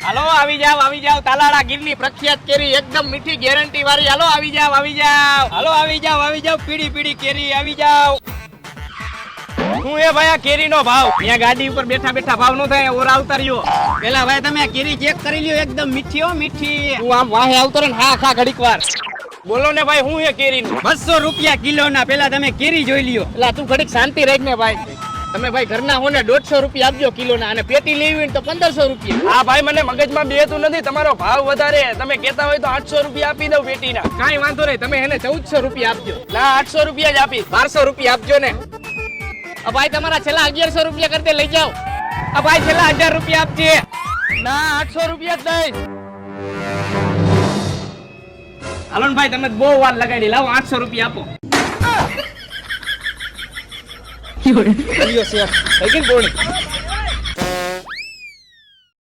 હાલો આવી જાવ તાલાળા ગીરની પ્રખ્યાત કેરી એકદમ મીઠી ગેરંટી વાળી. હાલો આવી જાવ હાલો આવી જાવ પીડી પીડી કેરી આવી જાવ. શું એ ભાઈ આ કેરીનો ભાવ? અહીંયા ગાડી ઉપર બેઠા બેઠા ભાવ નો થાય, ઓર આવતાર્યો. પેલા ભાઈ તમે આ કેરી ચેક કરી લ્યો, એકદમ મીઠી હો મીઠી. તું આમ વાહે આવતો ને હા ખા ઘડીક વાર. બોલો ને ભાઈ હું એ કેરીનું 200 રૂપિયા કિલો ના. પેલા તમે કેરી જોઈ લ્યો. એટલે તું ઘડીક શાંતિ રાખ ને ભાઈ. તમે ભાઈ ઘરના હો ને 150 રૂપિયા આપજો કિલો ના, અને પેટી લેવી હોય તો 1500 રૂપિયા. હા ભાઈ મને મગજમાં બેતું નથી, તમારો ભાવ વધારે. તમે કહેતા હોય તો 800 રૂપિયા આપી દઉં પેટીના. કાંઈ વાંધો નહીં, તમે એને 1400 રૂપિયા આપજો. ના 800 રૂપિયા જ આપી. 1200 રૂપિયા આપજો ને. ભાઈ તમારા છેલ્લા 1100 રૂપિયા કરતે લઈ જાઓ. ભાઈ છેલ્લા 1000 રૂપિયા આપજે. ના 800 રૂપિયા જ દઈશ. હાલો ને ભાઈ તમે બહુ વાર લગાડી, લાવો 800 રૂપિયા આપો. થઈ ગઈ ને બોણી.